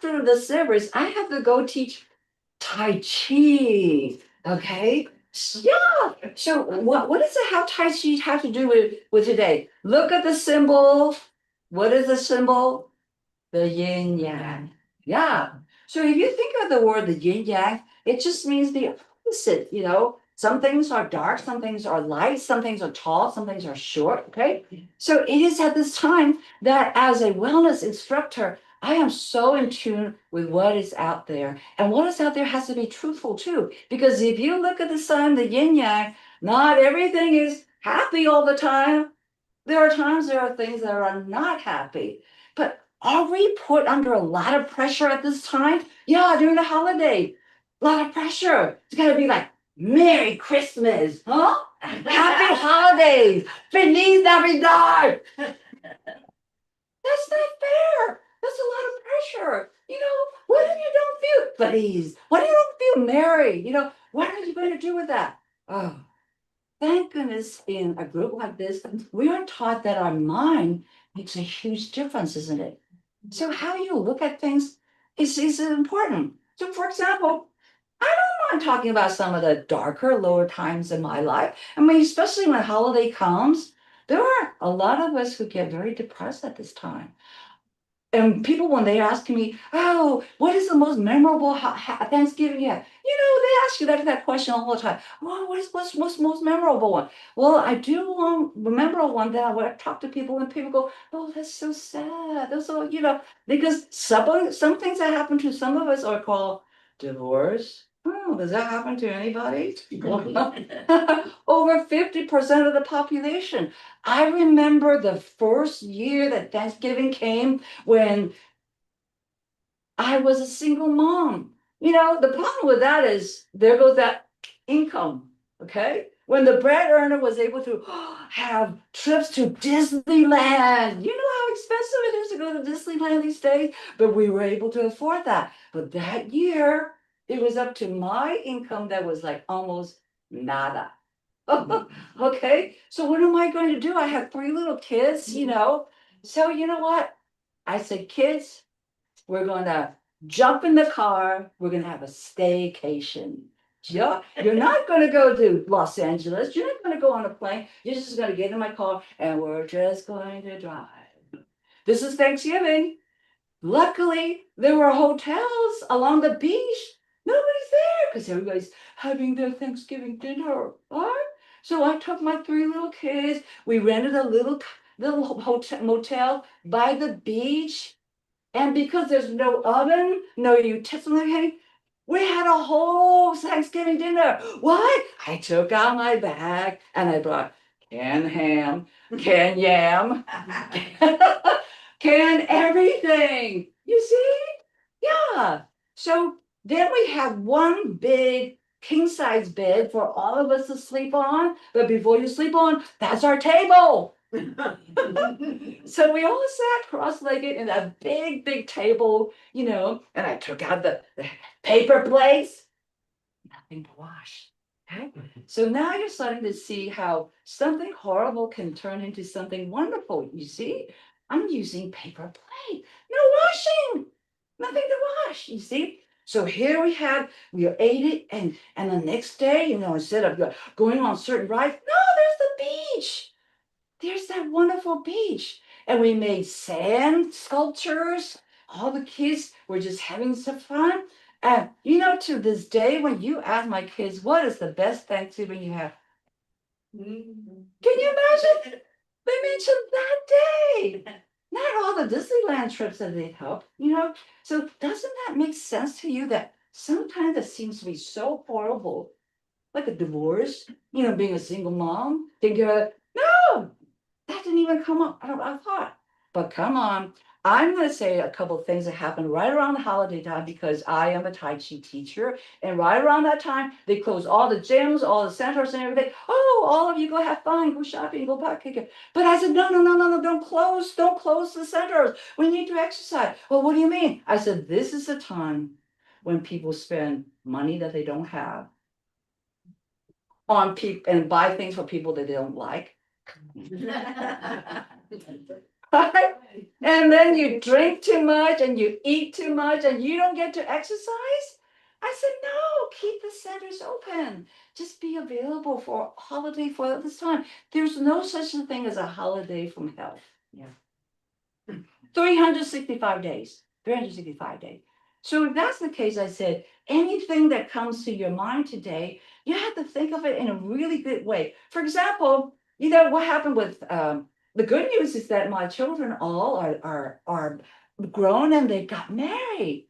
after the service, I have to go teach Tai Chi. Okay. Yeah. So what does it have Tai Chi have to do with today? Look at the symbol. What is the symbol? The yin yang. Yeah. So if you think of the word the yin yang, it just means the opposite, you know. Some things are dark, some things are light, some things are tall, some things are short. Okay. So it is at this time that as a wellness instructor, I am so in tune with what is out there. And what is out there has to be truthful too. Because if you look at the sun, the yin yang, not everything is happy all the time. There are times there are things that are not happy. But are we put under a lot of pressure at this time? Yeah, during the holiday, a lot of pressure. It's got to be like, Merry Christmas, huh? Happy holidays, Feliz Navidad. That's not fair. That's a lot of pressure. You know, what if you don't feel please? What if you don't feel merry? You know, what are you going to do with that? Oh, thank goodness in a group like this, we are taught that our mind makes a huge difference, isn't it? So how you look at things is important. So for example, I don't mind talking about some of the darker, lower times in my life. I mean, especially when holiday comes, there are a lot of us who get very depressed at this time. And people, when they ask me, oh, what is the most memorable Thanksgiving yet? You know, they ask you that question all the time. Well, what's the most memorable one? Well, I do remember one that I would talk to people and people go, oh, that's so sad. That's so, you know, because some things that happen to some of us are called divorce. Oh, does that happen to anybody? Over 50% of the population. I remember the first year that Thanksgiving came when I was a single mom. You know, the problem with that is there goes that income. Okay. When the bread earner was able to have trips to Disneyland, you know how expensive it is to go to Disneyland these days, but we were able to afford that. But that year, it was up to my income that was like almost nada. Okay. So what am I going to do? I have three little kids, you know. So you know what? I said, kids, we're going to jump in the car. We're going to have a staycation. You're not going to go to Los Angeles. You're not going to go on a plane. You're just going to get in my car and we're just going to drive. This is Thanksgiving. Luckily, there were hotels along the beach. Nobody's there because everybody's having their Thanksgiving dinner. Right? So I took my three little kids. We rented a little hotel motel by the beach. And because there's no oven, no utensil, we had a whole Thanksgiving dinner. Why? I took out my bag and I brought canned ham, canned yam, canned everything. You see? Yeah. So then we have one big king size bed for all of us to sleep on. But before you sleep on, that's our table. So we all sat cross-legged in a big table, you know, and I took out the paper plates, nothing to wash. Okay? So now you're starting to see how something horrible can turn into something wonderful. You see, I'm using paper plate, no washing, nothing to wash. You see. So here we ate it, and the next day, you know, instead of going on certain rides, no, there's the beach. There's that wonderful beach. And we made sand sculptures. All the kids were just having some fun. And you know, to this day, when you ask my kids, what is the best Thanksgiving you have? Can you imagine? They mentioned that day. Not all the Disneyland trips that they helped, you know? So doesn't that make sense to you that sometimes it seems to be so horrible, like a divorce, you know, being a single mom, thinking, no, that didn't even come up. I thought, but come on. I'm going to say a couple of things that happened right around the holiday time because I am a Tai Chi teacher. And right around that time, they closed all the gyms, all the centers and everything. Oh, all of you go have fun, go shopping, go park. But I said, no, don't close the centers. We need to exercise. Well, what do you mean? I said, this is the time when people spend money that they don't have on people and buy things for people that they don't like. Right? And then you drink too much and you eat too much and you don't get to exercise. I said, no, keep the centers open. Just be available for a holiday for this time. There's no such a thing as a holiday from health. Yeah. 365 days. 365 days. So if that's the case, I said, anything that comes to your mind today, you have to think of it in a really good way. For example, what happened with the good news is that my children all are grown and they got married.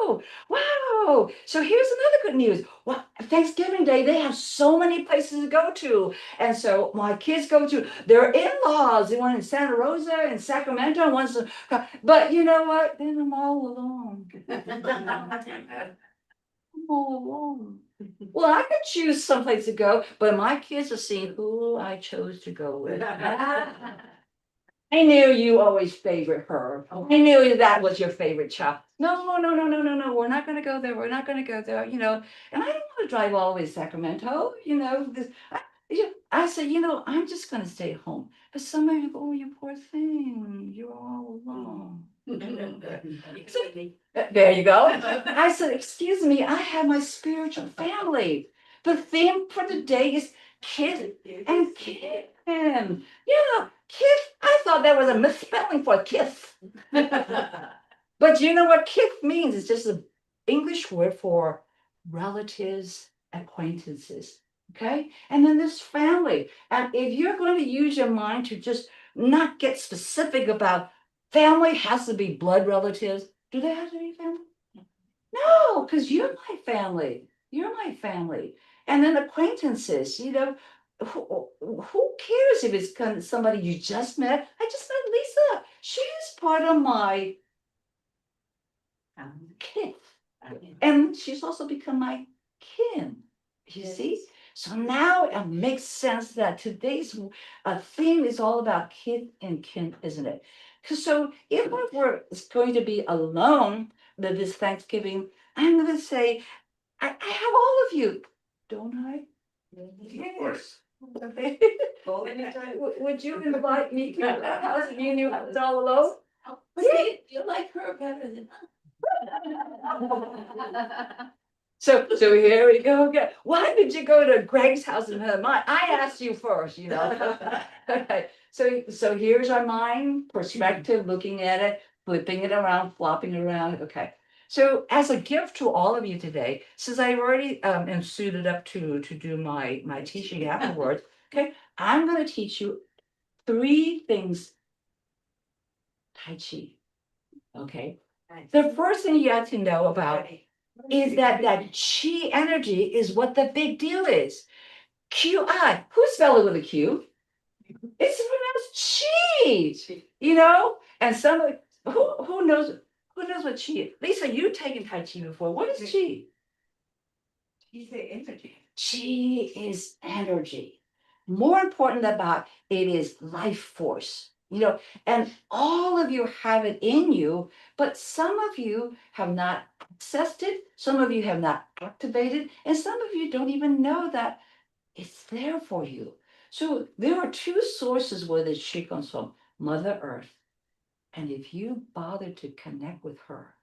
Oh, wow. So here's another good news. Well, Thanksgiving Day, they have so many places to go to. And so my kids go to their in-laws, one in Santa Rosa and Sacramento, one's but you know what? Then I'm all alone. I'm all alone. Well, I could choose someplace to go, but my kids are seeing who I chose to go with. I knew you always favored her. I knew that was your favorite child. No, no, no, no, no, no. We're not going to go there. We're not going to go there. And I don't want to drive all the way to Sacramento. I said, I'm just going to stay home. But somebody go, oh, you poor thing. You're all alone. So, there you go. I said, excuse me, I have my spiritual family. The theme for the day is kid and kid. Yeah, kith. I thought that was a misspelling for kith. But you know what kith means? It's just an English word for relatives, acquaintances. Okay? And then this family. And if you're going to use your mind to just not get specific about family has to be blood relatives. Do they have to be family? No, because you're my family. You're my family. And then acquaintances, who cares if it's somebody you just met? I just met Lisa. She's part of my kith. And she's also become my kin. You see? So now it makes sense that today's theme is all about kith and kin, isn't it? So if I were going to be alone this Thanksgiving, I'm going to say, I have all of you, don't I? Of course. Okay. Well, anytime. Would you invite me to the house if you knew I was all alone? See, you like her better than So here we go again. Why did you go to Greg's house and her mine? I asked you first, Okay. So here's our mind perspective, looking at it, flipping it around, flopping it around. Okay. So as a gift to all of you today, since I already am suited up to do my teaching afterwards, okay, I'm going to teach you 3 things Tai Chi. Okay. The first thing you have to know about is that chi energy is what the big deal is. QI. Who spell it with a Q? It's pronounced chi. And who knows what chi is? Lisa, you've taken Tai Chi before. What is chi? You say energy. Chi is energy. More important about it is life force. And all of you have it in you, but some of you have not accessed it, some of you have not activated, and some of you don't even know that it's there for you. So there are 2 sources where this chi comes from: Mother Earth. And if you bother to connect with her,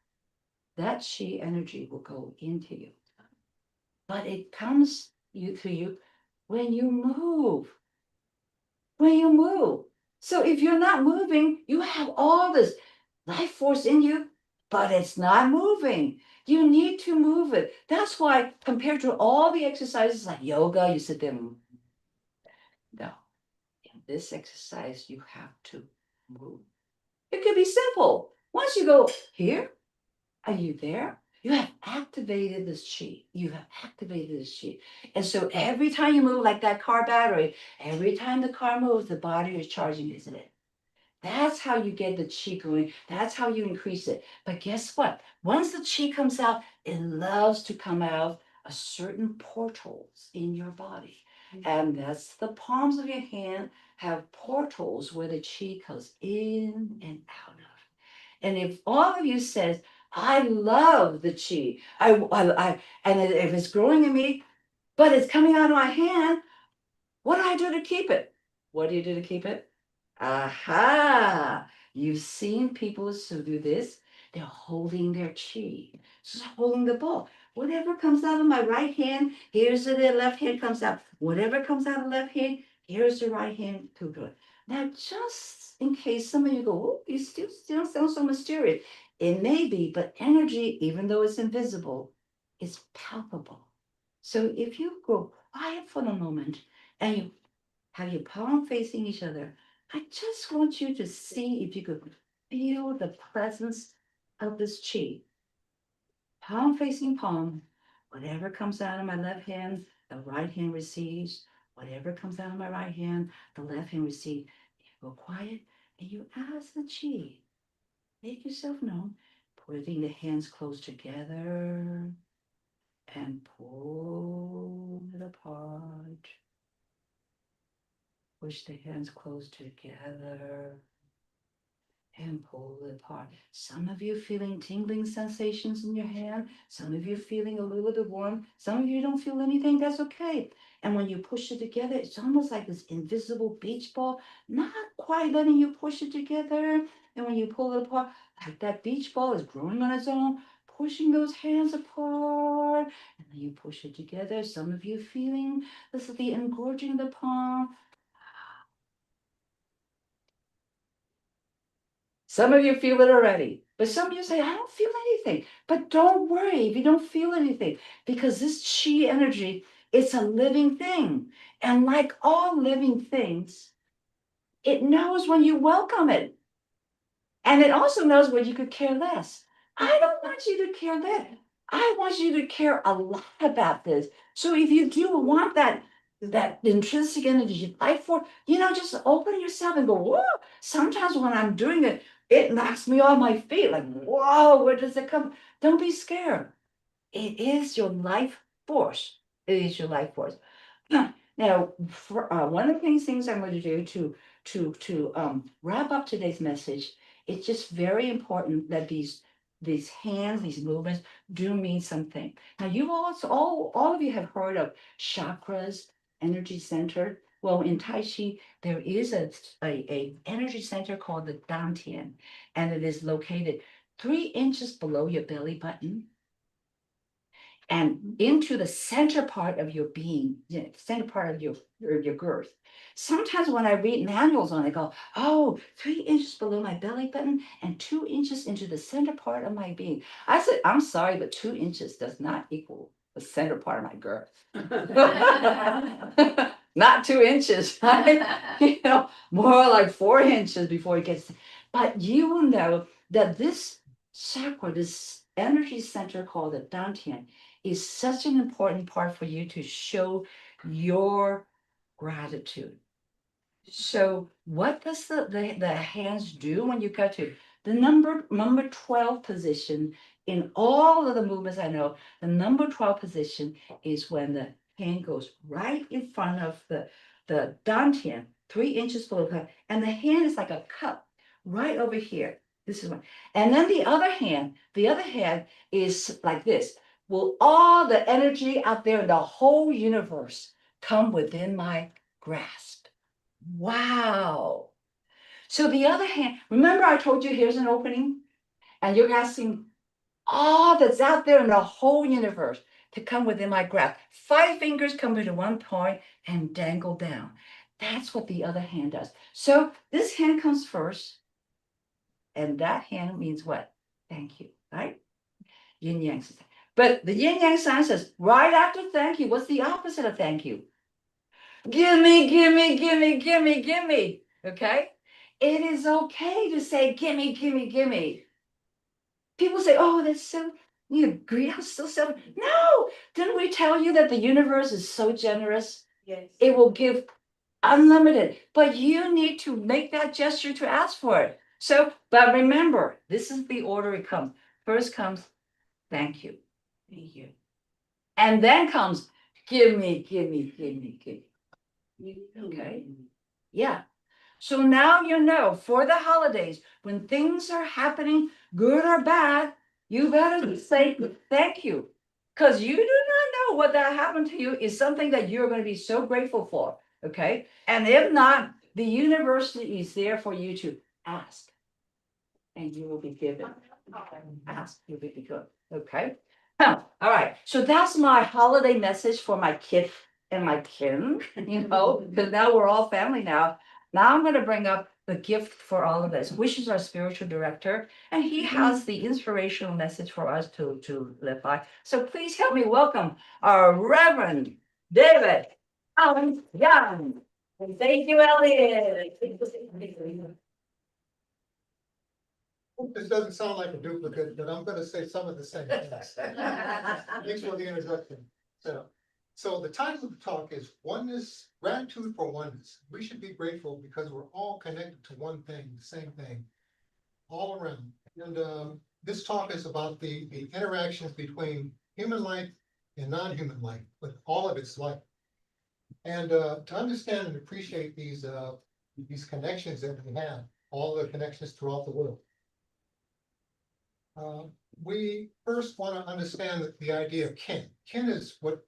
that chi energy will go into you. But it comes to you when you move. When you move. So if you're not moving, you have all this life force in you, but it's not moving. You need to move it. That's why, compared to all the exercises like yoga, you sit there. No, in this exercise, you have to move. It could be simple. Once you go here, are you there? You have activated this chi. You have activated this chi. And so every time you move, like that car battery, every time the car moves, the body is charging, isn't it? That's how you get the chi going. That's how you increase it. But guess what? Once the chi comes out, it loves to come out of certain portals in your body. And that's the palms of your hand have portals where the chi goes in and out of. And if all of you says, I love the chi, and if it's growing in me, but it's coming out of my hand, what do I do to keep it? What do you do to keep it? Aha! You've seen people who do this. They're holding their chi, just holding the ball. Whatever comes out of my right hand, here's the left hand comes out. Whatever comes out of the left hand, here's the right hand to do it. Now, just in case some of you go, oh, you still sound so mysterious. It may be, but energy, even though it's invisible, is palpable. So if you go quiet for a moment and you have your palm facing each other, I just want you to see if you could feel the presence of this chi. Palm facing palm, whatever comes out of my left hand, the right hand receives. Whatever comes out of my right hand, the left hand receives. You go quiet and you ask the chi, make yourself known, putting the hands close together and pull it apart. Push the hands close together and pull it apart. Some of you feeling tingling sensations in your hand. Some of you feeling a little bit warm. Some of you don't feel anything. That's okay. And when you push it together, it's almost like this invisible beach ball, not quite letting you push it together. And when you pull it apart, like that beach ball is growing on its own, pushing those hands apart. And then you push it together. Some of you feeling this is the engorging the palm. Some of you feel it already, but some of you say, I don't feel anything. But don't worry if you don't feel anything, because this chi energy, it's a living thing. And like all living things, it knows when you welcome it. And it also knows when you could care less. I don't want you to care less. I want you to care a lot about this. So if you do want that intrinsic energy, life force, just open yourself and go, whoa. Sometimes when I'm doing it, it knocks me off my feet. Like, whoa, where does it come? Don't be scared. It is your life force. It is your life force. Now, for one of the things I'm going to do to wrap up today's message, it's just very important that these hands, these movements, do mean something. Now, you also all of you have heard of chakras, energy center. Well, in Tai Chi, there is a energy center called the Dantian, and it is located 3 inches below your belly button and into the center part of your being, center part of your girth. Sometimes when I read manuals on it, I go, oh, 3 inches below my belly button and 2 inches into the center part of my being. I said, I'm sorry, but 2 inches does not equal the center part of my girth. Not 2 inches, right? More like 4 inches before it gets. But you will know that this chakra, this energy center called the Dantian, is such an important part for you to show your gratitude. So what does the hands do when you go to the number 12 position in all of the movements I know? The number 12 position is when the hand goes right in front of the dantian, 3 inches below the cup, and the hand is like a cup right over here. This is one. And then the other hand is like this. Will all the energy out there in the whole universe come within my grasp? Wow. So the other hand, remember I told you here's an opening, and you're asking all that's out there in the whole universe to come within my grasp. 5 fingers come into one point and dangle down. That's what the other hand does. So this hand comes first, and that hand means what? Thank you, right? Yin yang. But the yin yang sign says right after thank you, what's the opposite of thank you? Gimme, gimme, gimme, gimme, gimme. Okay? It is okay to say gimme, gimme, gimme. People say, oh, that's so, greed, I'm so selfish. No, didn't we tell you that the universe is so generous? Yes. It will give unlimited, but you need to make that gesture to ask for it. So, but remember, this is the order it comes. First comes, thank you. Thank you. And then comes, gimme, gimme, gimme, gimme. Okay. Yeah. So now you know for the holidays, when things are happening, good or bad, you better say thank you. Because you do not know what that happened to you is something that you're going to be so grateful for. Okay. And if not, The university is there for you to ask, and you will be given. Ask, you'll be good. Okay. All right. So that's my holiday message for my kid and my kin, because now we're all family now. Now I'm going to bring up the gift for all of us, which is our spiritual director, and he has the inspirational message for us to live by. So please help me welcome our Reverend David Allen Young. And thank you, Elliot. This doesn't sound like a duplicate, but I'm gonna say some of the same things. Thanks for the introduction. So the title of the talk is Oneness, Gratitude for Oneness. We should be grateful because we're all connected to one thing, the same thing, all around. And this talk is about the interactions between human life and non-human life, with all of its life. And to understand and appreciate these connections that we have, all the connections throughout the world. We first want to understand the idea of kin. Kin is what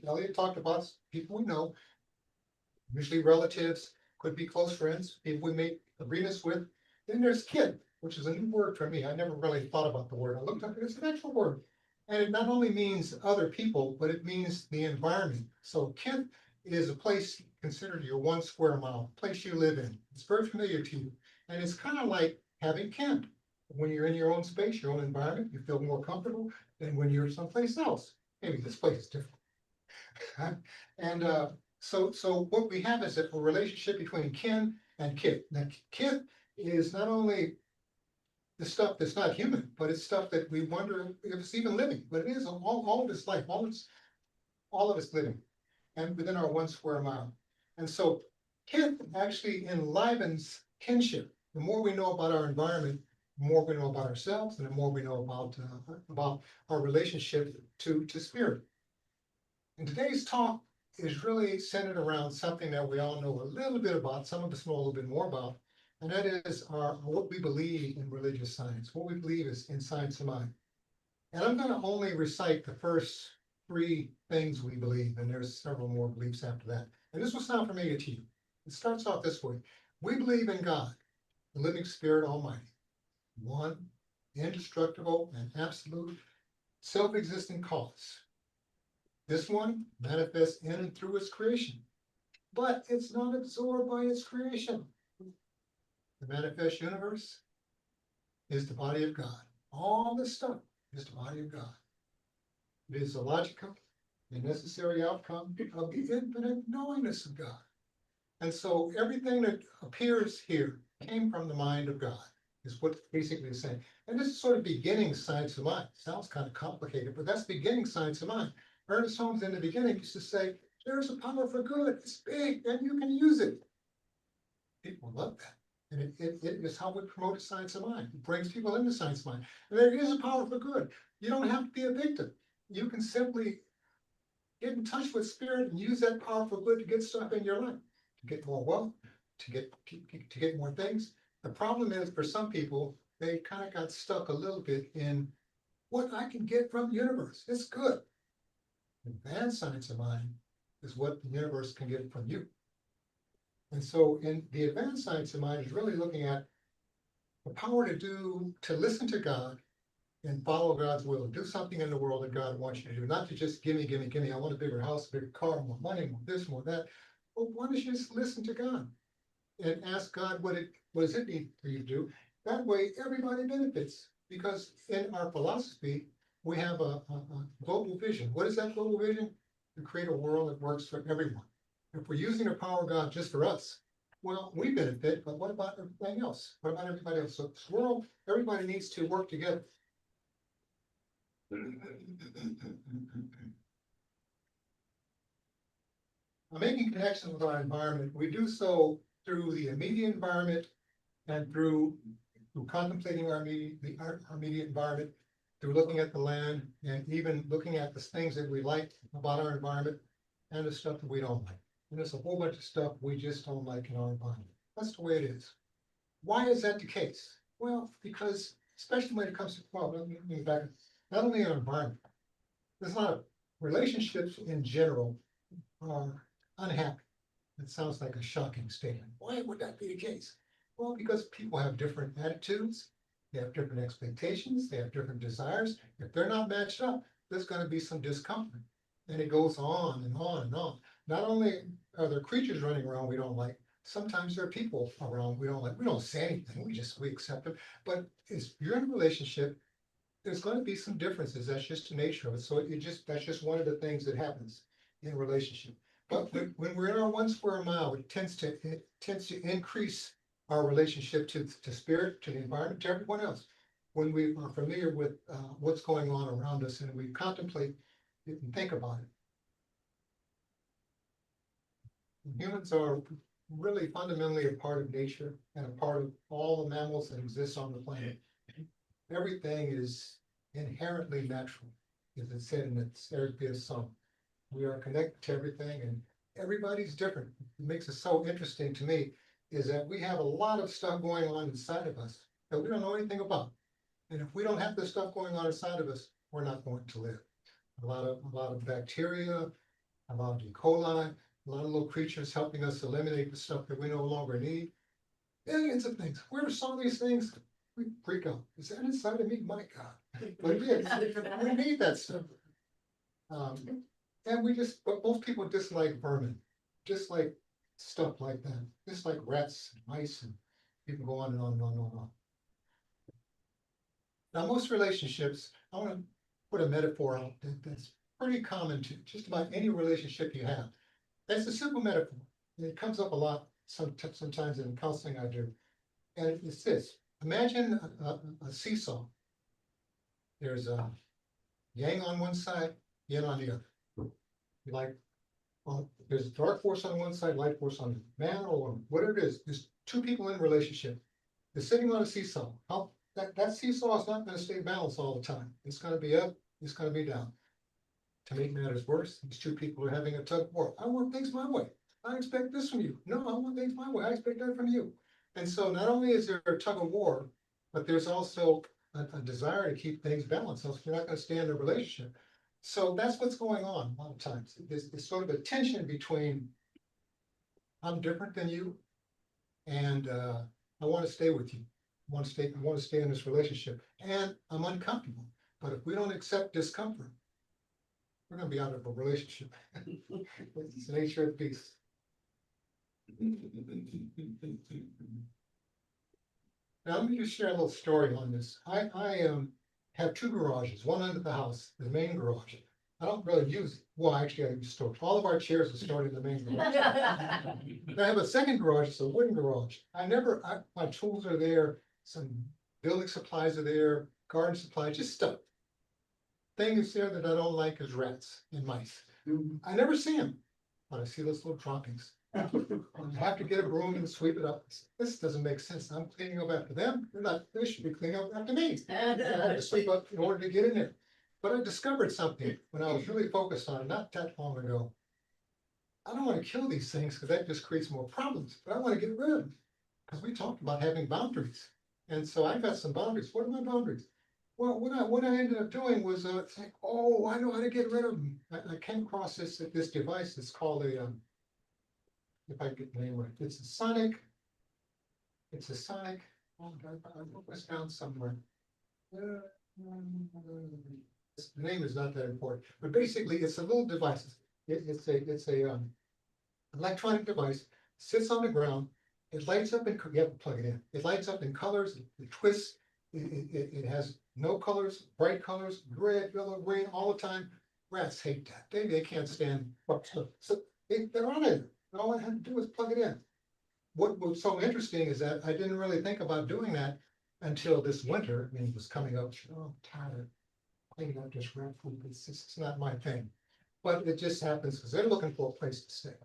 Elliot talked about, people we know, usually relatives, could be close friends, people we make agreements with. Then there's kin, which is a new word for me. I never really thought about the word. I looked up, it's an actual word. And it not only means other people, but it means the environment. So kin is a place considered your 1 square mile, place you live in. It's very familiar to you. And it's kind of like having kin. When you're in your own space, your own environment, you feel more comfortable than when you're someplace else. Maybe this place is different. And so what we have is a relationship between kin and kith. Now, kith is not only the stuff that's not human, but it's stuff that we wonder if it's even living. But it is all of its life, all of its living, and within our 1 square mile. And so kith actually enlivens kinship. The more we know about our environment, the more we know about ourselves, and the more we know about our relationship to spirit. And today's talk is really centered around something that we all know a little bit about, some of us know a little bit more about, and that is what we believe in religious science, what we believe is in science of mind. And I'm going to only recite the first 3 things we believe, and there's several more beliefs after that. And this will sound familiar to you. It starts off this way. We believe in God, the living spirit almighty, one indestructible and absolute self-existent cause. This one manifests in and through its creation, but it's not absorbed by its creation. The manifest universe is the body of God. All this stuff is the body of God. It is the logical and necessary outcome of the infinite knowingness of God. And so everything that appears here came from the mind of God, is what basically is saying. And this is sort of beginning science of mind. Sounds kind of complicated, but that's beginning science of mind. Ernest Holmes in the beginning used to say, there's a power for good, it's big, and you can use it. People love that. And it is how we promote science of mind. It brings people into science of mind. And there is a power for good. You don't have to be a victim. You can simply get in touch with spirit and use that power for good to get stuff in your life, to get more wealth, to get more things. The problem is for some people, they kind of got stuck a little bit in what I can get from the universe. It's good. Advanced science of mind is what the universe can get from you. And so in the advanced science of mind is really looking at the power to listen to God and follow God's will, do something in the world that God wants you to do, not to just gimme, gimme, gimme, I want a bigger house, a bigger car, more money, more this, more that. Well, why don't you just listen to God and ask God what does it need for you to do? That way everybody benefits, because in our philosophy, we have a global vision. What is that global vision? To create a world that works for everyone. If we're using the power of God just for us, well, we benefit, but what about everything else? What about everybody else? So this world, everybody needs to work together. Making connections with our environment, we do so through the immediate environment and through contemplating our immediate environment, through looking at the land, and even looking at the things that we like about our environment and the stuff that we don't like. And there's a whole bunch of stuff we just don't like in our environment. That's the way it is. Why is that the case? Well, because especially when it comes to, well, let me back, not only our environment, there's a lot of relationships in general are unhappy. It sounds like a shocking statement. Why would that be the case? Well, because people have different attitudes, they have different expectations, they have different desires. If they're not matched up, there's gonna be some discomfort. And it goes on and on and on. Not only are there creatures running around we don't like, sometimes there are people around we don't like. We don't say anything, we accept them. But if you're in a relationship, there's going to be some differences. That's just the nature of it. So that's just one of the things that happens in a relationship. But when we're in our 1 square mile, it tends to increase our relationship to spirit, to the environment, to everyone else. When we are familiar with what's going on around us and we contemplate it and think about it. Humans are really fundamentally a part of nature and a part of all the mammals that exist on the planet. Everything is inherently natural, as it said in its Eric Beers song. We are connected to everything and everybody's different. What makes it so interesting to me is that we have a lot of stuff going on inside of us that we don't know anything about. And if we don't have this stuff going on inside of us, we're not going to live. A lot of bacteria, a lot of E. coli, a lot of little creatures helping us eliminate the stuff that we no longer need. Millions of things. Where are some of these things? We freak out. Is that inside of me? My God. But yeah, we need that stuff. And but most people dislike vermin, dislike stuff like that, just like rats and mice, and you can go on and on and on and on. Now, most relationships, I want to put a metaphor out that's pretty common to just about any relationship you have. That's a simple metaphor. It comes up a lot sometimes in counseling I do. And it's this: imagine a seesaw. There's a yang on one side, yin on the other. Like, well, there's a dark force on one side, light force on the man or woman, whatever it is. There's two people in a relationship. They're sitting on a seesaw. How that seesaw is not going to stay balanced all the time. It's going to be up, it's going to be down. To make matters worse, these two people are having a tug of war. I want things my way. I expect this from you. No, I want things my way. I expect that from you. And so not only is there a tug of war, but there's also a desire to keep things balanced. Else you're not going to stay in a relationship. So that's what's going on a lot of times. There's sort of a tension between I'm different than you, and I want to stay with you. I want to stay in this relationship, and I'm uncomfortable. But if we don't accept discomfort, we're going to be out of a relationship. It's the nature of the beast. Now, let me just share a little story on this. I have two garages, one under the house, the main garage. I don't really use, well, actually, I use storage. All of our chairs are stored in the main garage. I have a second garage, it's a wooden garage. My tools are there, some building supplies are there, garden supplies, just stuff. Things there that I don't like is rats and mice. I never see them, but I see those little droppings. I have to get a broom and sweep it up. This doesn't make sense. I'm cleaning up after them. They should be cleaning up after me. I had to sweep up in order to get in there. But I discovered something when I was really focused on it, not that long ago. I don't want to kill these things because that just creates more problems, but I want to get rid of them. Because we talked about having boundaries. And so I got some boundaries. What are my boundaries? Well, what I ended up doing was think, oh, I know how to get rid of them. I came across this device. It's called a if I get the name right, it's a sonic. Oh, I wrote this down somewhere. The name is not that important, but basically, it's a little device. It's a electronic device. Sits on the ground. It lights up in. You have to plug it in. It lights up in colors. It twists. It has no colors, bright colors, red, yellow, green, all the time. Rats hate that. They can't stand. So they're on it. All I had to do was plug it in. What was so interesting is that I didn't really think about doing that until this winter. I mean, it was coming up. Oh, I'm tired. Cleaning up this rat food. It's not my thing. But it just happens because they're looking for a place to stay.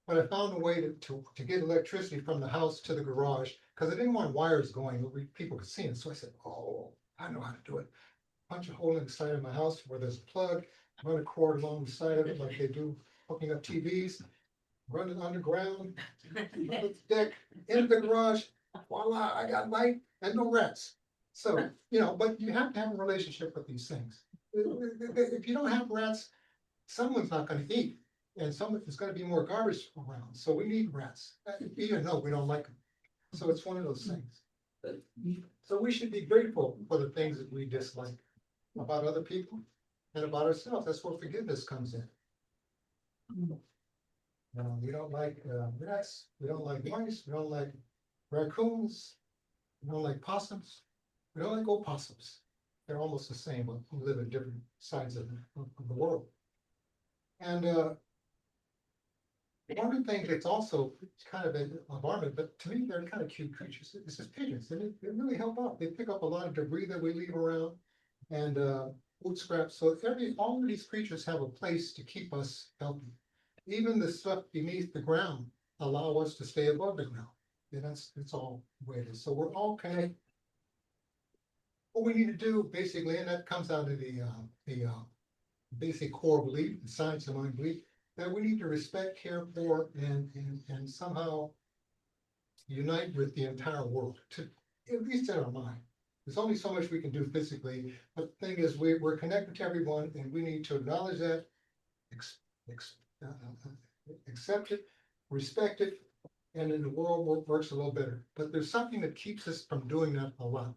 But I found a way to get electricity from the house to the garage because I didn't want wires going where people could see it. So I said, oh, I know how to do it. Punch a hole in the side of my house where there's a plug, run a cord along the side of it like they do hooking up TVs, run it underground, run the deck, into the garage. Voila, I got light and no rats. So, but you have to have a relationship with these things. If you don't have rats, someone's not going to eat. And there's gonna be more garbage around, so we need rats, even though we don't like them. So it's one of those things. So we should be grateful for the things that we dislike about other people and about ourselves. That's where forgiveness comes in. We don't like rats, we don't like mice, we don't like raccoons, we don't like possums, we don't like opossums. They're almost the same, but we live in different sides of the world. And one of the things that's also kind of an alarming, but to me, they're kind of cute creatures. This is pigeons, and they really help out. They pick up a lot of debris that we leave around and food scraps. So all of these creatures have a place to keep us healthy. Even the stuff beneath the ground allow us to stay above the ground. And that's all the way it is. So we're all connected. What we need to do basically, and that comes out of the basic core belief, the science of mind belief, that we need to respect, care for, and somehow unite with the entire world, to at least in our mind. There's only so much we can do physically, but the thing is, we're connected to everyone, and we need to acknowledge that, accept it, respect it, and then the world works a little better. But there's something that keeps us from doing that a lot.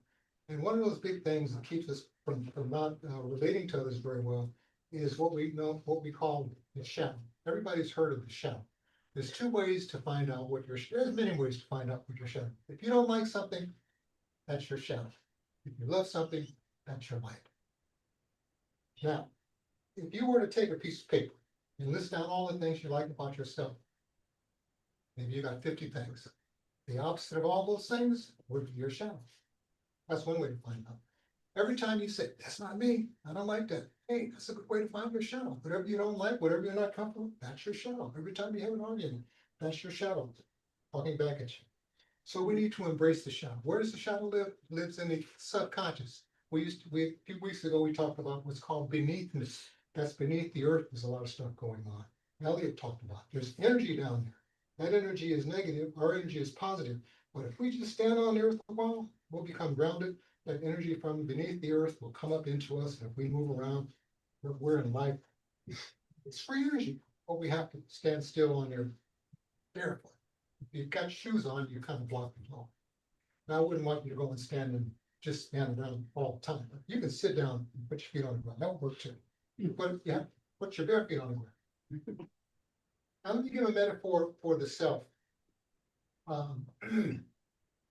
And one of those big things that keeps us from not relating to others very well is what we call the shadow. Everybody's heard of the shadow. There's two ways to find out there's many ways to find out what your shadow. If you don't like something, that's your shadow. If you love something, that's your light. Now, if you were to take a piece of paper and list down all the things you like about yourself, maybe you got 50 things. The opposite of all those things would be your shadow. That's one way to find out. Every time you say, that's not me, I don't like that. Hey, that's a good way to find your shadow. Whatever you don't like, whatever you're not comfortable, that's your shadow. Every time you have an argument, that's your shadow talking back at you. So we need to embrace the shadow. Where does the shadow live? It lives in the subconscious. A few weeks ago, we talked about what's called beneathness. That's beneath the earth. There's a lot of stuff going on. Elliot talked about, there's energy down there. That energy is negative. Our energy is positive. But if we just stand on the earth for a while, we'll become grounded. That energy from beneath the earth will come up into us. And if we move around, we're in life. It's free energy, but we have to stand still on there barefoot. If you've got shoes on, you kind of block the flow. Now, I wouldn't want you to go and just stand around all the time. You can sit down and put your feet on the ground. That would work too. But yeah, put your bare feet on the ground. Now, let me give a metaphor for the self.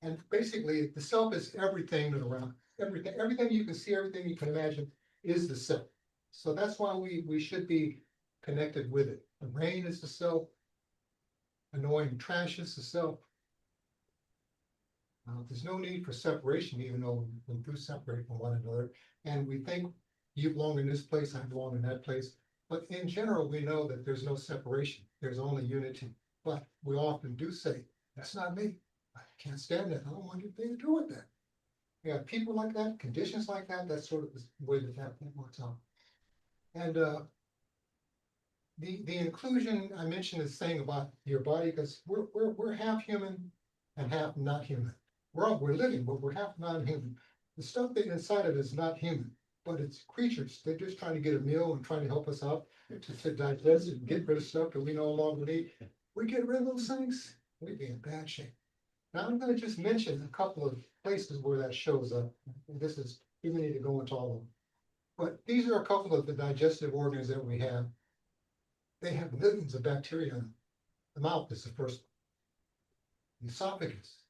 And basically, the self is everything around. Everything you can see, everything you can imagine is the self. So that's why we should be connected with it. The rain is the self. Annoying trash is the self. There's no need for separation, even though we do separate from one another. And we think you belong in this place, I belong in that place. But in general, we know that there's no separation. There's only unity. But we often do say, that's not me. I can't stand that. I don't want anything to do with that. You have people like that, conditions like that. That's sort of the way that works out. And the inclusion I mentioned is saying about your body, because we're half human and half not human. We're living, but we're half non-human. The stuff that inside of it is not human, but it's creatures. They're just trying to get a meal and trying to help us out to digest and get rid of stuff that we no longer need. We get rid of those things, we'd be in bad shape. Now I'm going to just mention a couple of places where that shows up. We need to go into all of them. But these are a couple of the digestive organs that we have. They have millions of bacteria in them. The mouth is the first one. The esophagus.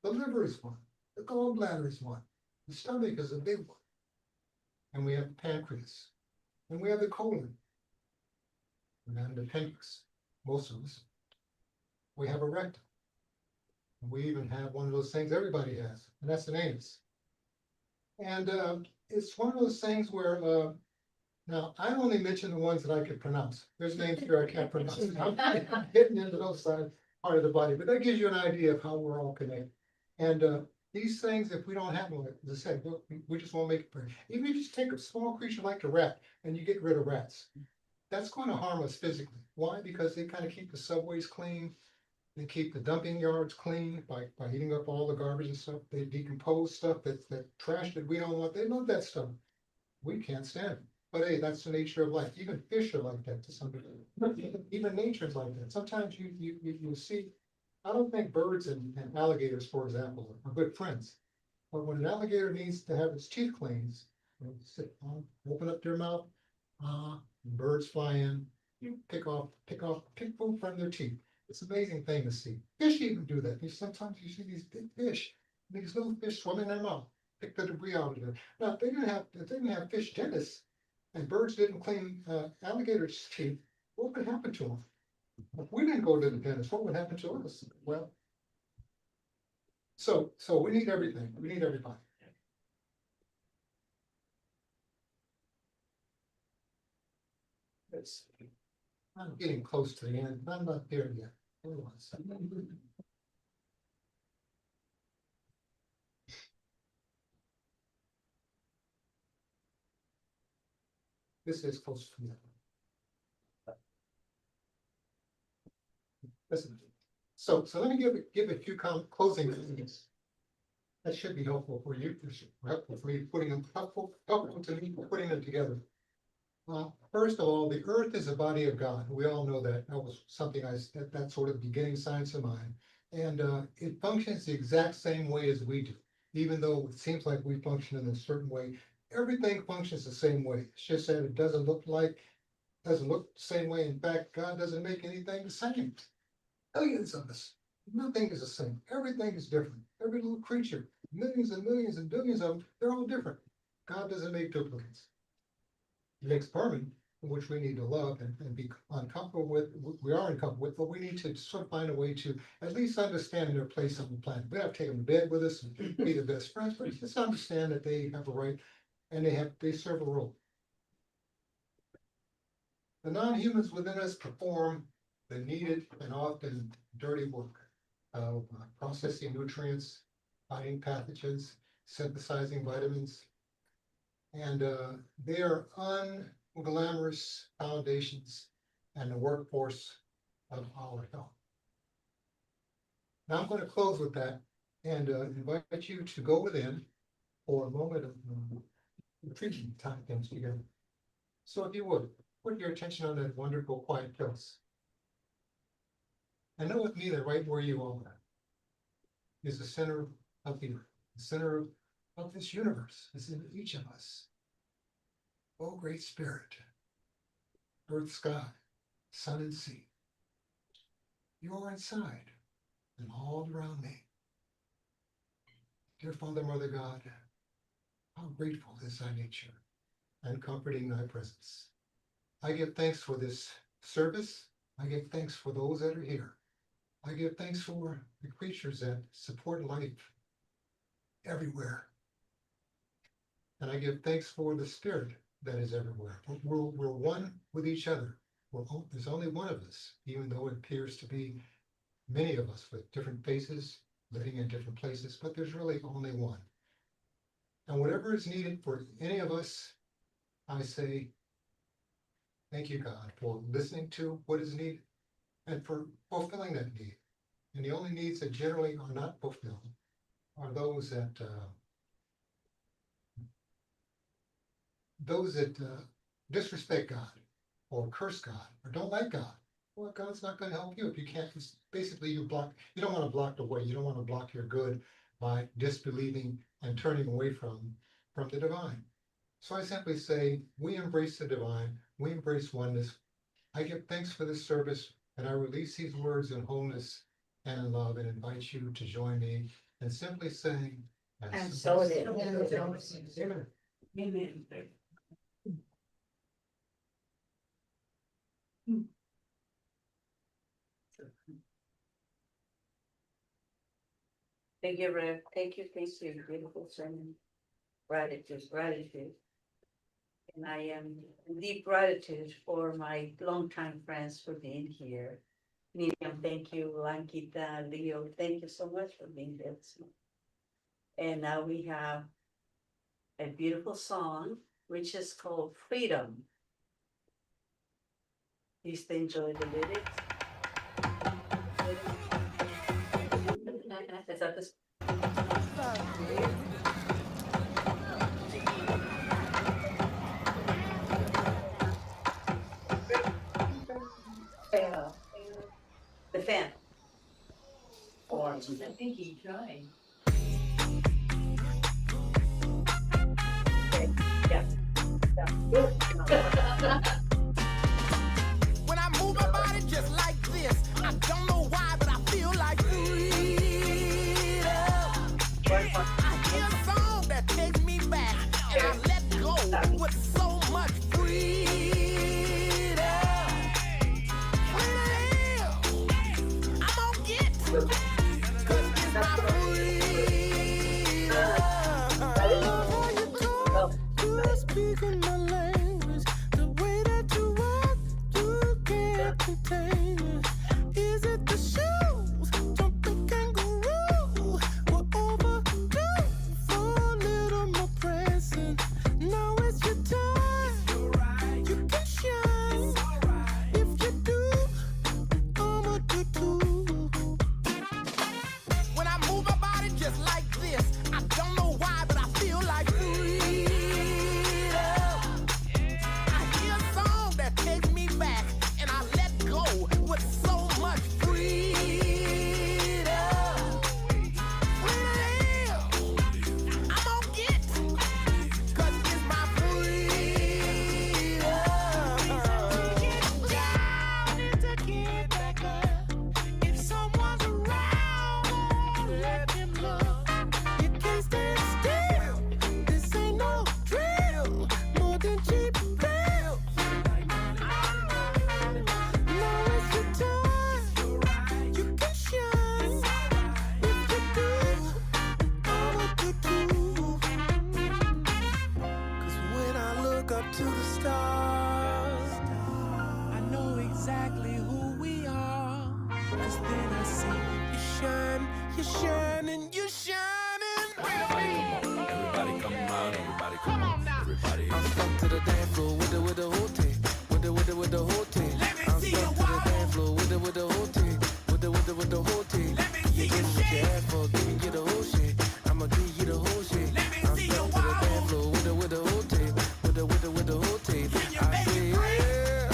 The liver is one. The gallbladder is one. The stomach is a big one. And we have the pancreas. And we have the colon. And then the appendix, most of us. We have a rectum. And we even have one of those things everybody has, and that's an anus. And it's one of those things where, now I only mention the ones that I can pronounce. There's names here I can't pronounce. I'm getting into those part of the body, but that gives you an idea of how we're all connected. And these things, if we don't have them, as I said, we just won't make it. Even if you just take a small creature like the rat and you get rid of rats, that's going to harm us physically. Why? Because they kind of keep the subways clean. They keep the dumping yards clean by eating up all the garbage and stuff. They decompose stuff that trash that we don't want. They love that stuff. We can't stand it. But hey, that's the nature of life. Even fish are like that to some degree. Even nature is like that. Sometimes you see, I don't think birds and alligators, for example, are good friends. But when an alligator needs to have its teeth cleaned, they sit down, open up their mouth, birds fly in, you pick food from their teeth. It's an amazing thing to see. Fish even do that. Sometimes you see these big fish, these little fish swim in their mouth, pick the debris out of it. Now, if they didn't have fish dentists and birds didn't clean alligators' teeth, what would happen to them? If we didn't go to the dentist, what would happen to us? Well, so we need everything. We need everybody. It's, I'm getting close to the end. I'm not there yet. Hold on a second. This is close to the end. Listen. So let me give a few closing comments. That should be helpful for you. Helpful for me putting them helpful to me putting them together. First of all, the earth is a body of God. We all know that. That was something that sort of beginning science of mine. And it functions the exact same way as we do. Even though it seems like we function in a certain way, everything functions the same way. It's just that it doesn't look the same way. In fact, God doesn't make anything the same. Billions of us. Nothing is the same. Everything is different. Every little creature, millions and millions and billions of them, they're all different. God doesn't make duplicates. He makes vermin, which we need to love and be uncomfortable with. We are uncomfortable with, but we need to sort of find a way to at least understand their place on the planet. We have to take them to bed with us and be the best friends, but just understand that they have a right and they serve a role. The non-humans within us perform the needed and often dirty work of processing nutrients, fighting pathogens, synthesizing vitamins, and they are unglamorous foundations and the workforce of our health. Now I'm going to close with that and invite you to go within for a moment of retreating time things together. So if you would, put your attention on that wonderful quiet place. And know with me that right where you are is the center of the earth, the center of this universe is in each of us. Oh, great spirit, earth, sky, sun, and sea. You are inside and all around me. Dear Father, Mother God, how grateful is thy nature and comforting thy presence. I give thanks for this service. I give thanks for those that are here. I give thanks for the creatures that support life everywhere. And I give thanks for the spirit that is everywhere. We're one with each other. There's only one of us, even though it appears to be many of us with different faces, living in different places, but there's really only one. And whatever is needed for any of us, I say, thank you, God, for listening to what is needed and for fulfilling that need. And the only needs that generally are not fulfilled are those that disrespect God or curse God or don't like God. Well, God's not going to help you if you can't. Basically, you don't want to block the way. You don't want to block your good by disbelieving and turning away from the divine. So I simply say, we embrace the divine. We embrace oneness. I give thanks for this service, and I release these words in wholeness and in love, and invite you to join me in simply saying, And so it is. Amen. Amen. Thank you, Rev. Thank you. Beautiful sermon. Gratitude. And I am in deep gratitude for my longtime friends for being here. Miriam, thank you. Lankita, Leo, thank you so much for being there. And now we have a beautiful song, which is called Freedom. Please enjoy the lyrics. Is that the think he tried. When I move my body just like this, I don't know why, but I feel like freedom. I hear a song that takes me back, and I let go with so much freedom. When I am, I'm gonna get, 'cause it's my freedom. How you talk, you're speaking my language. The way that you walk, you can't contain it. Is it the shoes? Jumping kangaroo. We're overdue for a little more pressing. Now it's your time. You can shine. If you do, I'ma do too. When I move my body just like this, I don't know why, but I feel like freedom. I hear a song that takes me back, and I let go with so much freedom. When I am, I'm gonna get, 'cause it's my freedom. Get down and to get back up. If someone's around, let him look. You can't stand still. This ain't no drill. More than cheap thrills. Now it's your time. You can shine. If you do, I'ma do too. 'Cause when I look up to the stars, I know exactly who we are. 'Cause then I see you shine, you're shining, you're shining. Everybody come on, everybody come on now. Everybody. I'm stuck to the dance floor with the whole team. With the whole team. I'm stuck to the dance floor with the whole team. With the whole team. You get what you asked for, giving you the whole shit. I'ma give you the whole shit. I'm stuck to the dance floor with the whole team. With the whole team. I say yeah.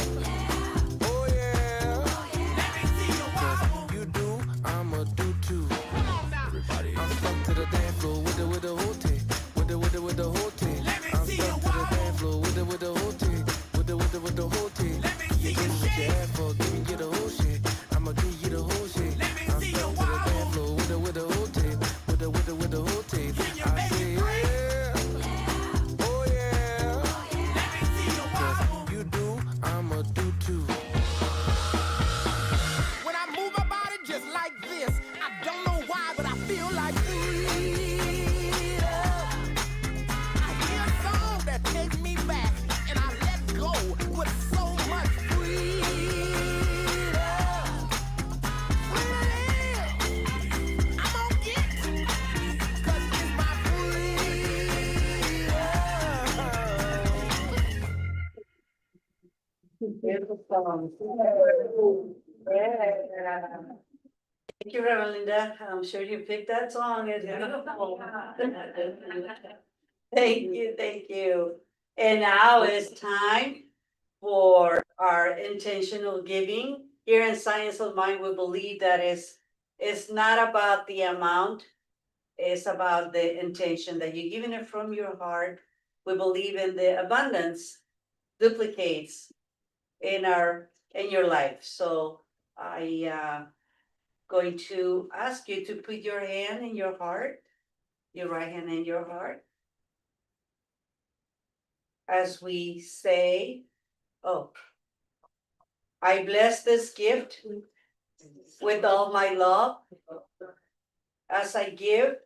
Oh yeah. 'Cause you do, I'ma do too. Everybody. I'm stuck to the dance floor with the whole team. With the whole team. I'm stuck to the dance floor with the whole team. With the whole team. You get what you asked for, giving you the whole shit. I'ma give you the whole shit. I'm stuck to the dance floor with the whole team. With the whole team. I say yeah. Oh yeah. 'Cause you do, I'ma do too. When I move my body just like this, I don't know why, but I feel like freedom. I hear a song that takes me back, and I let go with so much freedom. When I am, I'm gonna get, 'cause it's my freedom. Beautiful song. Thank you, Reverend Linda. I'm sure you picked that song. It's beautiful. Thank you, thank you. And now it's time for our intentional giving. Here in Science of Mind, we believe that it's not about the amount. It's about the intention that you're giving it from your heart. We believe in the abundance duplicates in your life. So I going to ask you to put your hand in your heart, your right hand in your heart. As we say, oh, I bless this gift with all my love. As I give,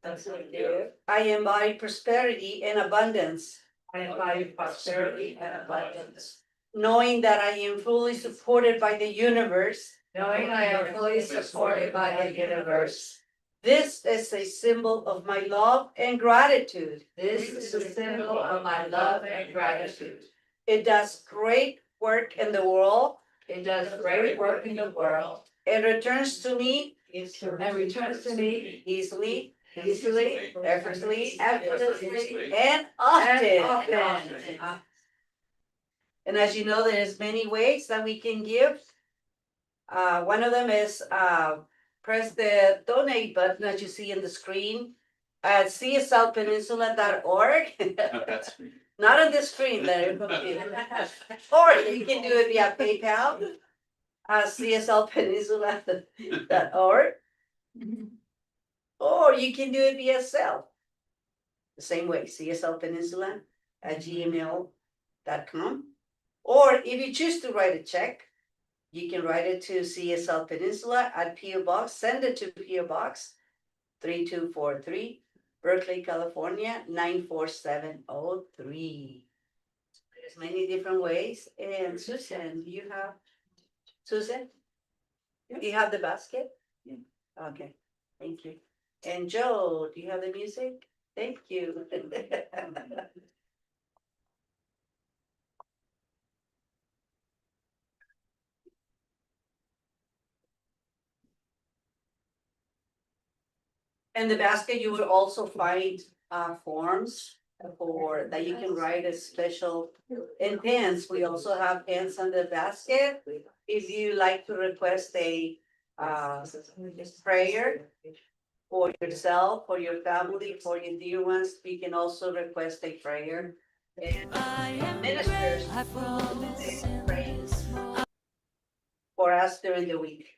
I embody prosperity and abundance. I embody prosperity and abundance. Knowing that I am fully supported by the universe. Knowing I am fully supported by the universe. This is a symbol of my love and gratitude. This is a symbol of my love and gratitude. It does great work in the world. It does great work in the world. It returns to me. And returns to me easily, effortlessly, and often. And as you know, there's many ways that we can give. One of them is press the donate button that you see in the screen at cslpeninsula.org. Oh, that's sweet. Not on the screen, Larry. Or you can do it via PayPal, cslpeninsula.org. Or you can do it via cell. The same way, cslpeninsula@gmail.com. Or if you choose to write a check, you can write it to CSL Peninsula at PO Box, send it to PO Box 3243, Berkeley, California, 94703. There's many different ways. And Susan, do you have, Susan? Do you have the basket? Yeah. Okay, thank you. And Joe, do you have the music? Thank you. In the basket, you will also find forms for that you can write a special and pens. We also have pens on the basket. If you like to request a prayer for yourself, for your family, for your dear ones, you can also request a prayer. And ministers pray for us during the week.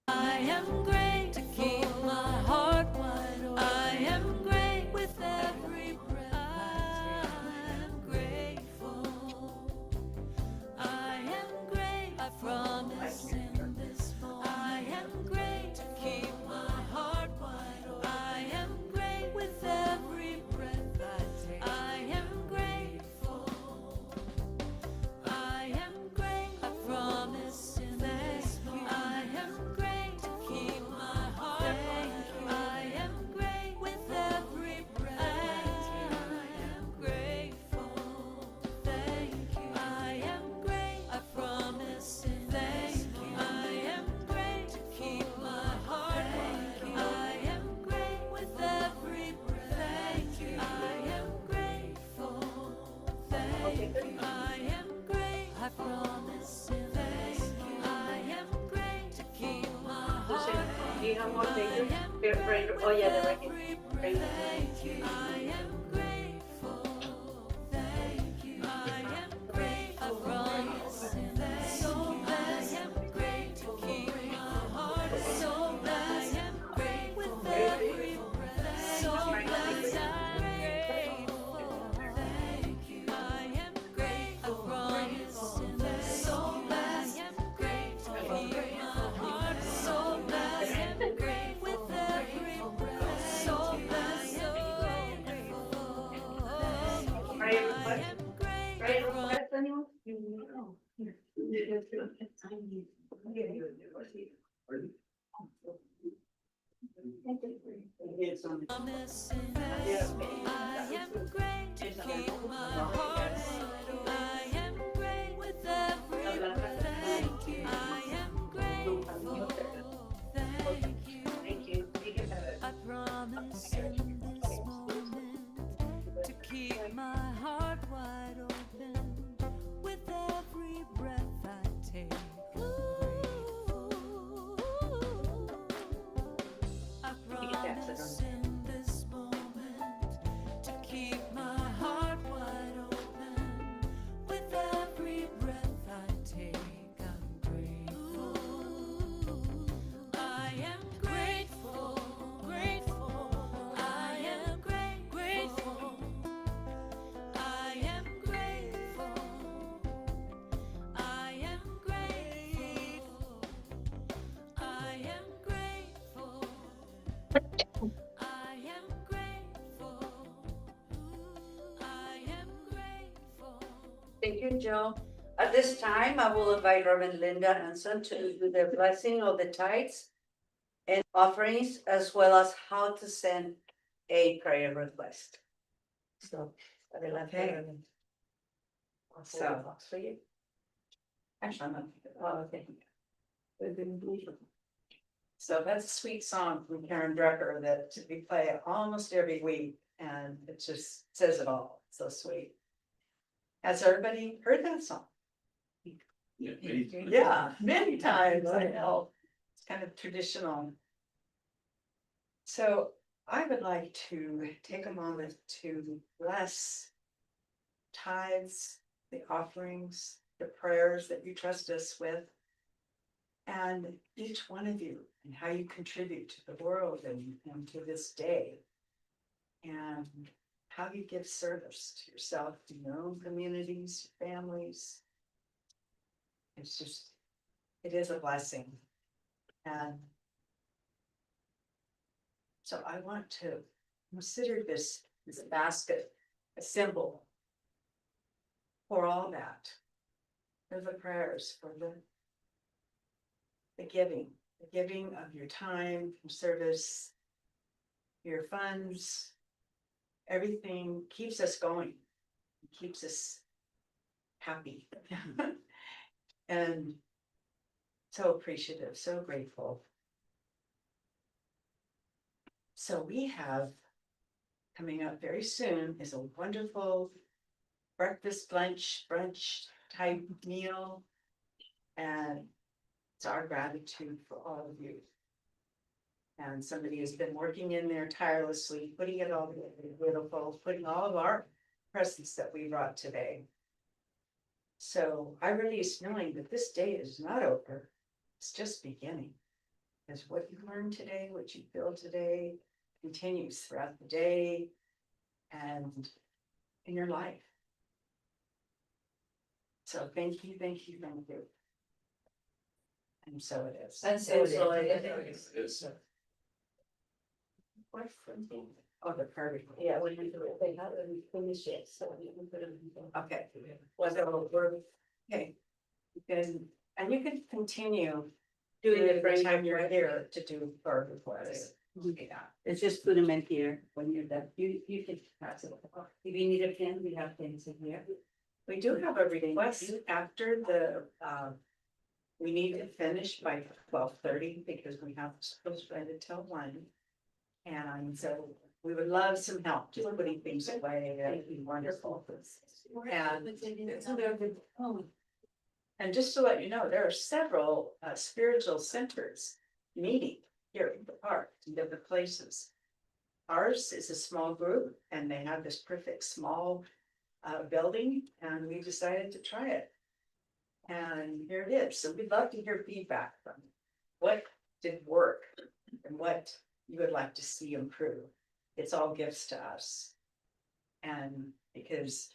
I am great to keep my heart wide open. I am great with every breath. I am grateful. I am great, I promise in this moment. I am great to keep my heart wide open. I am great with every breath I take. I am grateful. I am great, I promise in this moment. I am great to keep my heart wide open. I am great with every breath I take. I am grateful. Thank you. I am great, I promise in this moment. I am great to keep my heart wide open. I am great with every breath. Thank you. I am grateful. Thank you. I am great, I promise in this moment. I am great to keep my heart Susan, wide do you have more open. papers? I am Oh, yeah, the record. Thank you. I am grateful. Thank you. I am grateful. I promise in this moment. I am great to keep my heart so blessed. I am great with every breath. So blessed. I'm grateful. Thank you. I am great. I promise in this so blessed. I am great to keep my heart so blessed. I am great with every breath. So blessed. So grateful. Prayer I request? am great. Prayer request, anyone? Promise in this I am great to keep my heart wide open. I am great with every breath. Thank you. I am grateful. Thank you. Thank you. I promise in this moment to keep my heart wide open with every breath I take. I promise in this moment to keep my heart wide open with every breath I take. I'm grateful. I am grateful, grateful. I am grateful. I am grateful. I am grateful. I am grateful. I am grateful. I am grateful. Thank you, Joe. At this time, I will invite Reverend Linda Anson to do the blessing of the tithes and offerings, as well as how to send a prayer request. So, adelante, Okay. Reverend. So- Box for you. Actually, I'm not. Oh, okay. So that's a sweet song from Karen Drucker that we play almost every week, and it just says it all. It's so sweet. Has everybody heard that song? Yeah, many times, I know. It's kind of traditional. So I would like to take a moment to bless tithes, the offerings, the prayers that you trust us with. And each one of you and how you contribute to the world and to this day. And how you give service to yourself, to your own communities, families. It's just, it is a blessing. And so I want to consider this basket a symbol for all that. For the prayers, for the giving of your time, your service, your funds. Everything keeps us going, keeps us happy. And so appreciative, so grateful. So we have coming up very soon is a wonderful breakfast, lunch, brunch type meal. And it's our gratitude for all of you. And somebody has been working in there tirelessly, putting it all together beautiful, putting all of our presents that we brought today. So I release knowing that this day is not over. It's just beginning. Because what you learned today, what you feel today, continues throughout the day and in your life. So thank you, thank you, thank you. And so it is. And so it is. Oh, the perfect. Yeah, when you do it, they have to finish it, so you can put them. Okay. Was it over? Okay. And you can continue doing it every time you're here to do prayer requests. Yeah. It's just put them in here when you're done. You can pass it. If you need a pen, we have pens in here. We do have a request after the, we need to finish by 12:30 because we have supposed to end it till 1. And so we would love some help, just putting things away, that'd be wonderful. And just to let you know, there are several spiritual centers meeting here in the park in different places. Ours is a small group and they have this perfect small building and we decided to try it. And here it is. So we'd love to hear feedback from you. What did work and what you would like to see improve. It's all gifts to us. And because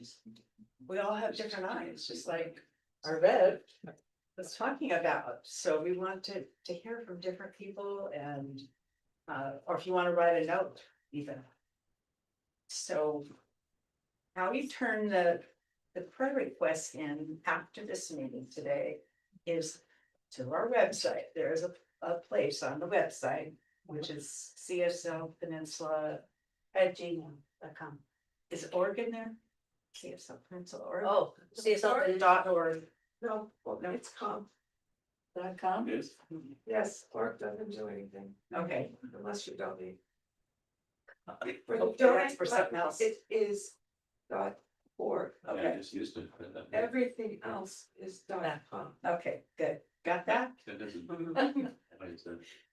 we all have different eyes, just like our Rev was talking about. So we want to hear from different people and or if you want to write a note even. So how you turn the prayer requests in after this meeting today is to our website. There is a place on the website, which is CSL Peninsula at gmail.com. Is Oregon there? CSL Peninsula Oregon? Oh, CSL.org. No, no, It's com. .com? Yes, Org doesn't do anything okay. unless you donate. For the that's for something else. It is .org. Okay, I just used it. Everything else is .com. okay, good. Got that? That doesn't.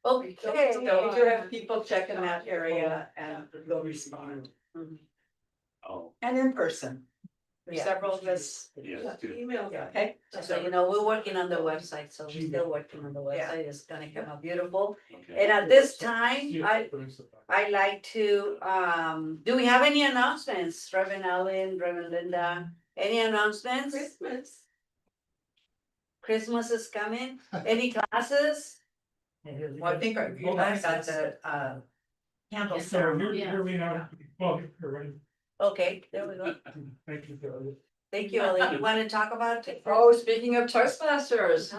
Okay. So we do have people checking that area and they'll respond. Oh, And in person. There's Yeah. several of us. yes, too. Email that. Okay. Just so you know, we're working on the website, so we're still working on the Yeah. website. It's gonna come out beautiful. Okay. And at this time, I like to, do we have any announcements? Reverend Allen, Reverend Linda, any announcements? Christmas. Christmas is coming. Any classes? Well, I think you guys got the candle ceremony. Okay, there we go. Thank you, Kelly. Thank you, Ellie. You wanna talk about it? Oh, speaking of Toastmasters,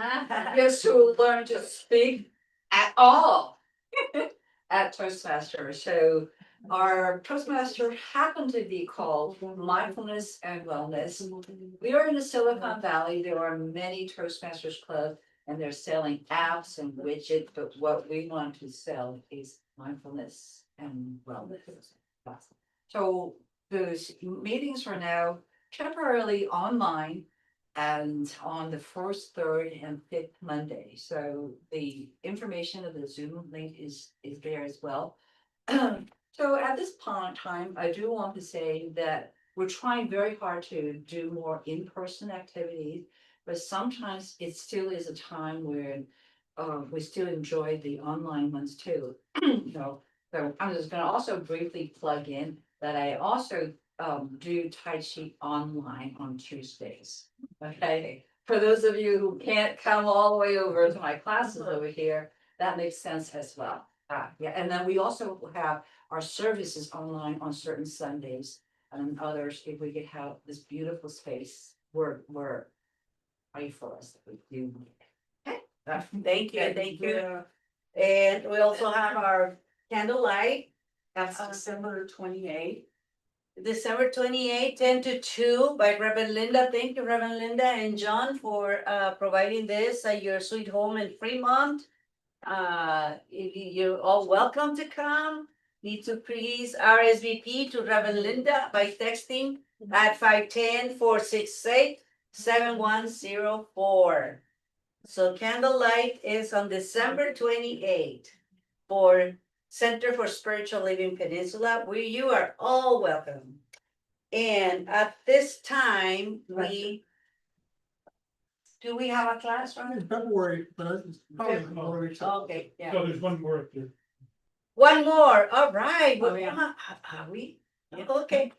guess who learned to speak at all at Toastmasters? So our Toastmaster happened to be called Mindfulness and Wellness. We are in the Silicon Valley. There are many Toastmasters clubs and they're selling apps and widgets, but what we want to sell is mindfulness and wellness. So those meetings are now temporarily online. And on the first, third, and fifth Monday, so the information of the Zoom link is there as well. So at this point in time, I do want to say that we're trying very hard to do more in-person activities. But sometimes it still is a time where we still enjoy the online ones too. You know, so I'm just gonna also briefly plug in that I also do Tai Chi online on Tuesdays. Okay, for those of you who can't come all the way over to my classes over here, that makes sense as well. Yeah, and then we also have our services online on certain Sundays and others, if we could have this beautiful space, we're ready for us if we do. Thank you, thank you. And we also have our candlelight. That's December 28th. December 28, 10 to 2 by Reverend Linda. Thank you, Reverend Linda and John, for providing this at your sweet home in Fremont. You're all welcome to come. Need to please RSVP to Reverend Linda by texting at 510-468-7104. So candlelight is on December 28 for Center for Spiritual Living Peninsula, where you are all welcome. And at this time, do we have a class on In February, but it's probably already. Okay, yeah. So there's one more up there. One more, all right. Oh, yeah. Are we? Okay.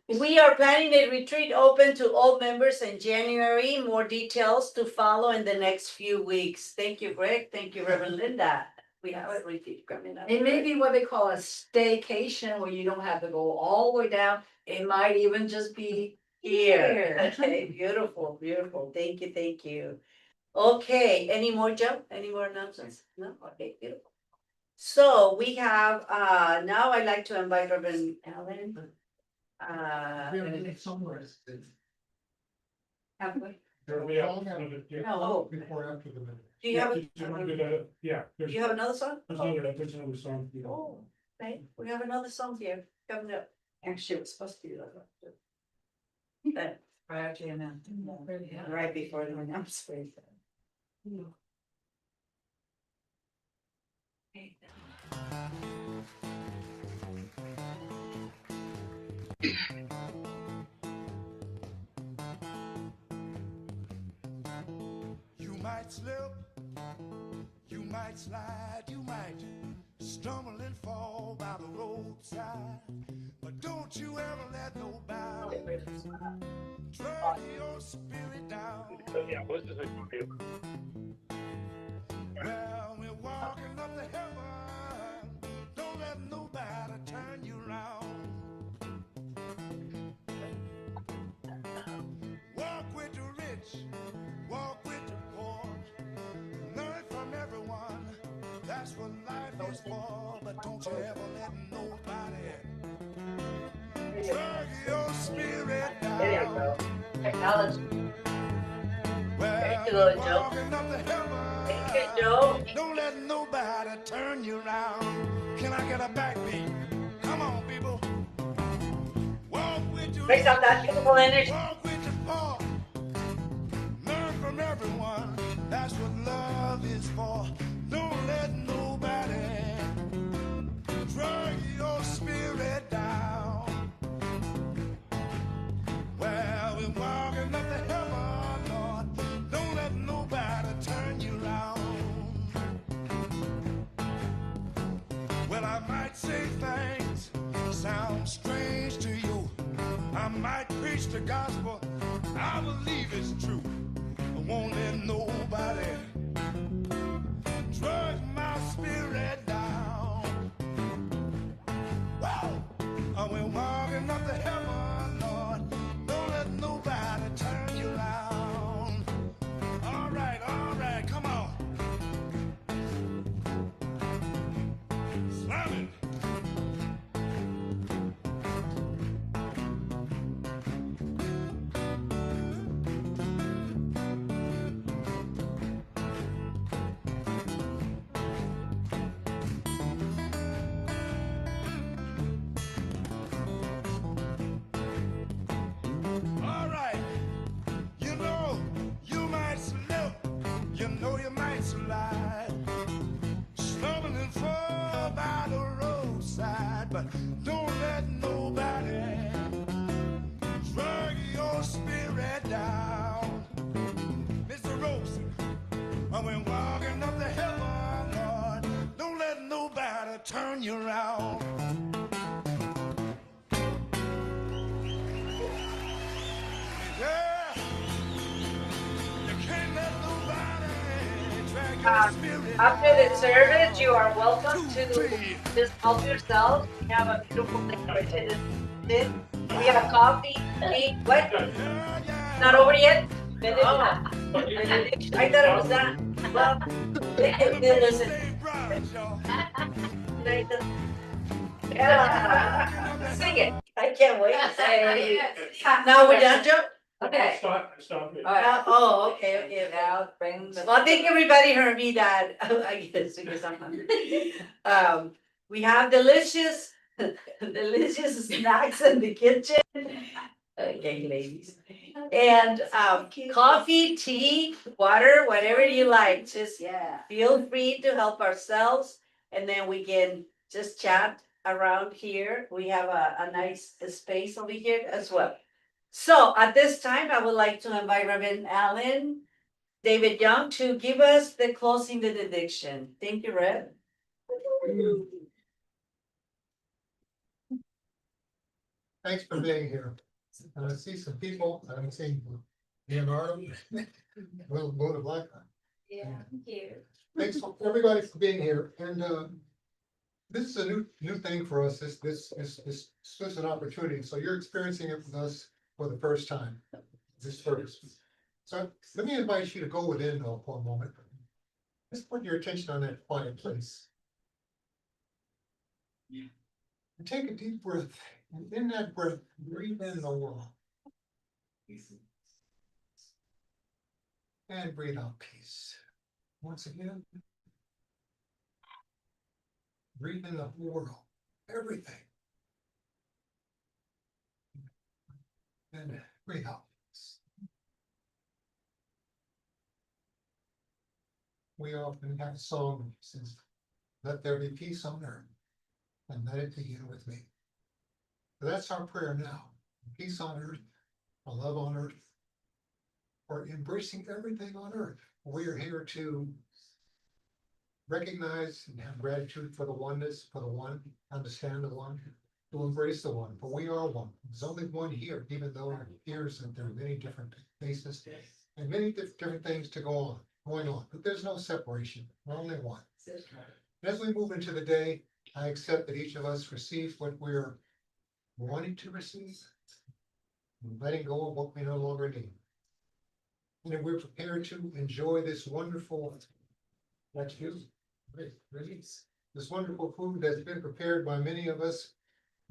We are planning a retreat open to all members in January. More details to follow in the next few weeks. Thank you, Greg. Thank you, Reverend Linda. We have a retreat coming up. It may be what they call a staycation, where you don't have to go all the way down, it might even just be Here. Okay, beautiful, beautiful. Thank you, thank you. Okay, any more, Joe? Any more announcements? No? Okay, beautiful. So we have, now I'd like to invite Reverend Allen. We have it somewhere. Have we? There we are. Yeah. No, Before, after the minute. do you have, Yeah, do you have another song? there's another song. Oh, okay, we have another song here coming up. Actually, it was supposed to be like that. That- Prior to the announcement. Yeah. Right before the announcement. You might slip, you might slide, you might stumble and fall by the roadside. But don't you ever let nobody drag your spirit down. Well, we're walking up to heaven. Don't let nobody turn you around. Walk with the rich, walk with the poor. Learn from everyone. That's what life is for. But don't you ever let nobody drag your spirit down. Technology. Well, Thank you, we're Joe. walking up to heaven. Thank you, Joe. Don't let nobody turn you around. Can I get a backbeat? Come on, people. Walk with your Based on that beautiful energy. walk with your paw. Learn from everyone. That's what love is for. Don't let nobody drag your spirit down. Well, we're walking up to heaven, Lord. Don't let nobody turn you around. Well, I might say things sound strange to you. I might preach the gospel. I believe it's true. I won't let nobody drag my spirit down. Wow! We're walking up to heaven, Lord. Don't let nobody turn you around. All right, come on. Slam it. but don't let nobody drag your spirit down. Mr. Rosen, when we're walking up the heaven, Lord, don't let nobody turn you around. Yeah, you can't let nobody drag your spirit After the down. service, you are welcome to Two, just help yourselves. We have a beautiful decorated sit. We have coffee, tea. What? yeah, yeah. Not over yet? But I thought it was that. Well, listen. Stay bright, y'all. Sing it. I can't wait. Say, now we're done, Joe? Okay, Stop it. all right, Oh, okay. now bring the. Well, I think everybody heard me that, I guess, because I'm hungry. We have delicious, delicious snacks in the kitchen. Okay, ladies. And, coffee, tea, water, whatever you like, just Yeah. feel free to help ourselves. And then we can just chat around here. We have a nice space over here as well. So at this time, I would like to invite Reverend Allen David Young to give us the closing benediction. Thank you, Rev. Thanks for being here. And I see some people, I'm seeing Leonardo, Will of Life. Yeah, thank you. Thanks for everybody for being here, and this is a new thing for us, this is an opportunity, so you're experiencing it with us for the first time, this service. So let me invite you to go within though for a moment. Just put your attention on that quiet place. And take a deep breath, and in that breath, breathe in the world. And breathe out peace. Once again. Breathe in the whole world, everything. And breathe out peace. We often have a song that says, "Let there be peace on earth, and let it begin with me." So that's our prayer now. Peace on earth, a love on earth, or embracing everything on earth. We are here to recognize and have gratitude for the oneness, for the one, understand the one, to embrace the one, for we are one. There's only one here, even though it appears that there are many different faces and many different things to going on, but there's no separation, we're only one. As we move into the day, I accept that each of us receives what we're wanting to receive, and letting go of what we no longer need. And if we're prepared to enjoy this wonderful, that's you, release, this wonderful food that's been prepared by many of us,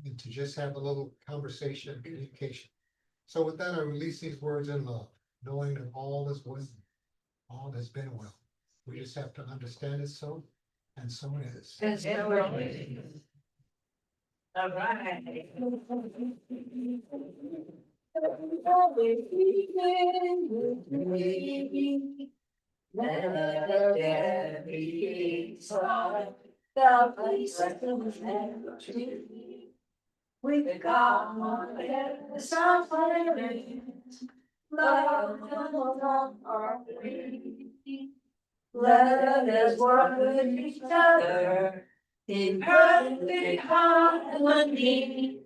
and to just have a little conversation, communication. So with that, I release these words in love, knowing that all is well, all has been well. We just have to understand it so, and so it is. All right. Let every song, the place that was never true. With God on the suffering, love on our way. Let us work with each other in perfect harmony.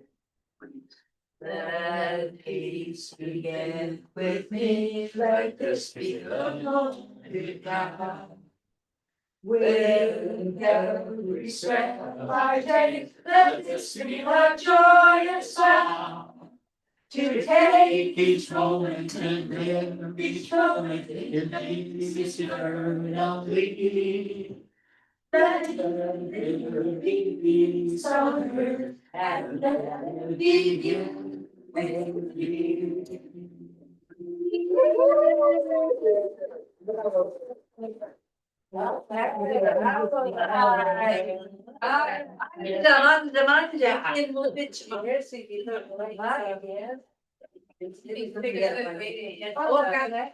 Let peace begin with me, like the Spirit of God. With every step I take, let this be a joyous sound. To take each moment and live each moment in peace eternally. Let there be peace on earth, and let it begin with you.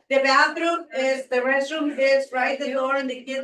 The bathroom is, the restroom is right the door and the kids